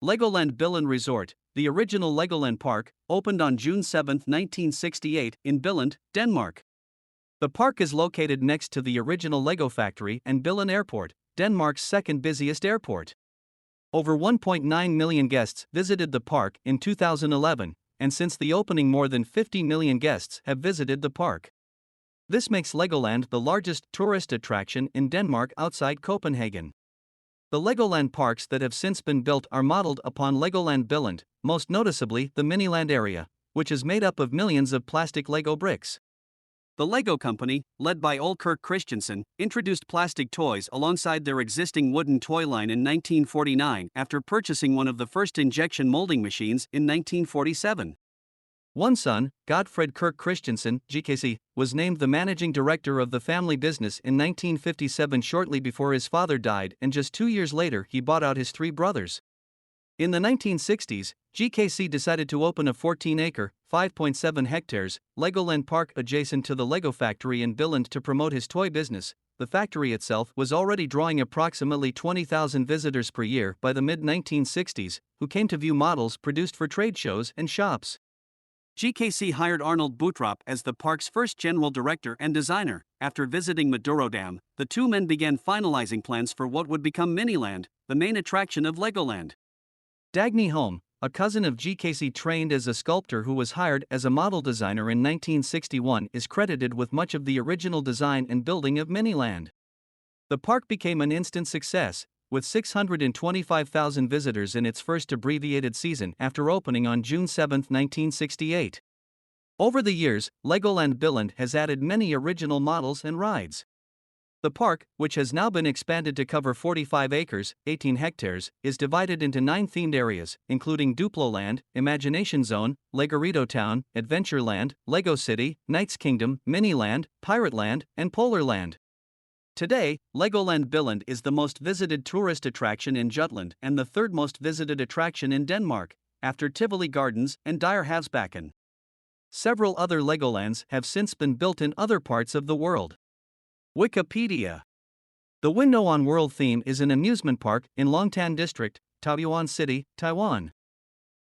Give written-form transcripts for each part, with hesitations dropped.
Legoland Billund Resort, the original Legoland park, opened on June 7, 1968, in Billund, Denmark. The park is located next to the original Lego factory and Billund Airport, Denmark's second busiest airport. Over 1.9 million guests visited the park in 2011, and since the opening more than 50 million guests have visited the park. This makes Legoland the largest tourist attraction in Denmark outside Copenhagen. The Legoland parks that have since been built are modeled upon Legoland Billund, most noticeably the Miniland area, which is made up of millions of plastic Lego bricks. The Lego company, led by Ole Kirk Christiansen, introduced plastic toys alongside their existing wooden toy line in 1949 after purchasing one of the first injection molding machines in 1947. One son, Godfred Kirk Christiansen, GKC, was named the managing director of the family business in 1957 shortly before his father died, and just 2 years later he bought out his 3 brothers. In the 1960s, GKC decided to open a 14-acre, 5.7 hectares, Legoland park adjacent to the Lego factory in Billund to promote his toy business. The factory itself was already drawing approximately 20,000 visitors per year by the mid-1960s, who came to view models produced for trade shows and shops. GKC hired Arnold Boutrop as the park's first general director and designer. After visiting Maduro Dam, the two men began finalizing plans for what would become Miniland, the main attraction of Legoland. Dagny Holm, a cousin of GKC trained as a sculptor who was hired as a model designer in 1961, is credited with much of the original design and building of Miniland. The park became an instant success, with 625,000 visitors in its first abbreviated season after opening on June 7, 1968. Over the years, Legoland Billund has added many original models and rides. The park, which has now been expanded to cover 45 acres, 18 hectares, is divided into 9 themed areas, including Duplo Land, Imagination Zone, Legorito Town, Adventureland, Lego City, Knight's Kingdom, Miniland, Pirate Land, and Polar Land. Today, Legoland Billund is the most visited tourist attraction in Jutland and the third most visited attraction in Denmark, after Tivoli Gardens and Dyrehavsbakken. Several other Legolands have since been built in other parts of the world. Wikipedia. The Window on World theme is an amusement park in Longtan District, Taoyuan City, Taiwan.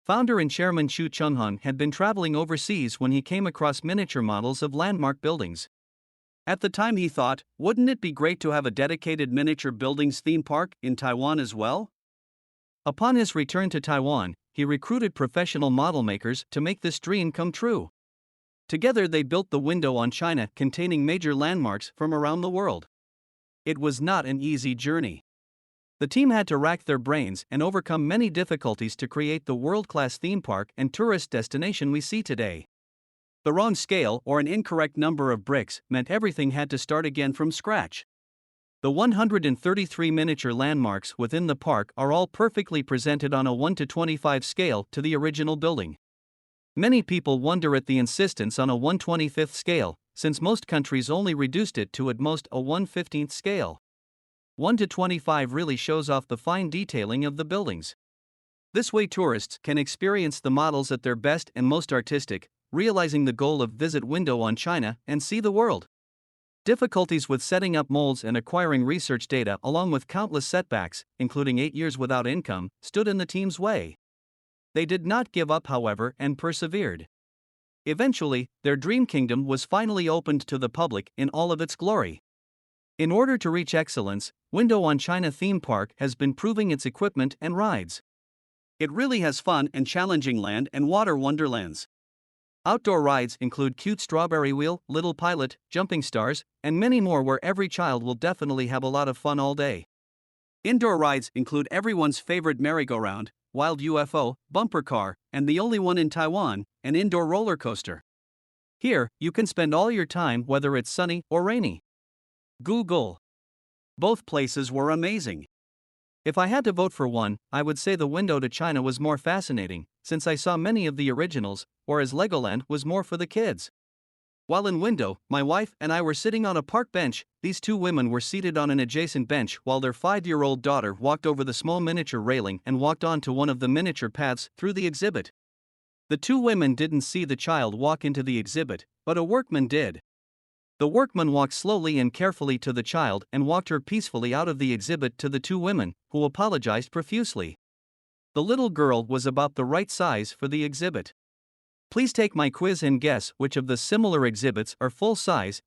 Founder and chairman Chu Chung-hung had been traveling overseas when he came across miniature models of landmark buildings. At the time he thought, wouldn't it be great to have a dedicated miniature buildings theme park in Taiwan as well? Upon his return to Taiwan, he recruited professional model makers to make this dream come true. Together they built the Window on China, containing major landmarks from around the world. It was not an easy journey. The team had to rack their brains and overcome many difficulties to create the world-class theme park and tourist destination we see today. The wrong scale or an incorrect number of bricks meant everything had to start again from scratch. The 133 miniature landmarks within the park are all perfectly presented on a 1:25 scale to the original building. Many people wonder at the insistence on a 1/25 scale, since most countries only reduced it to at most a 1/15 scale. 1:25 really shows off the fine detailing of the buildings. This way tourists can experience the models at their best and most artistic, realizing the goal of Visit Window on China and see the world. Difficulties with setting up molds and acquiring research data, along with countless setbacks, including 8 years without income, stood in the team's way. They did not give up, however, and persevered. Eventually, their dream kingdom was finally opened to the public in all of its glory. In order to reach excellence, Window on China theme park has been proving its equipment and rides. It really has fun and challenging land and water wonderlands. Outdoor rides include Cute Strawberry Wheel, Little Pilot, Jumping Stars, and many more where every child will definitely have a lot of fun all day. Indoor rides include everyone's favorite merry-go-round, Wild UFO, Bumper Car, and the only one in Taiwan, an indoor roller coaster. Here, you can spend all your time whether it's sunny or rainy. Google. Both places were amazing. If I had to vote for one, I would say the Window to China was more fascinating, since I saw many of the originals, whereas Legoland was more for the kids. While in Window, my wife and I were sitting on a park bench. These two women were seated on an adjacent bench while their 5-year-old daughter walked over the small miniature railing and walked onto one of the miniature paths through the exhibit. The two women didn't see the child walk into the exhibit, but a workman did. The workman walked slowly and carefully to the child and walked her peacefully out of the exhibit to the two women, who apologized profusely. The little girl was about the right size for the exhibit. Please take my quiz and guess which of the similar exhibits are full size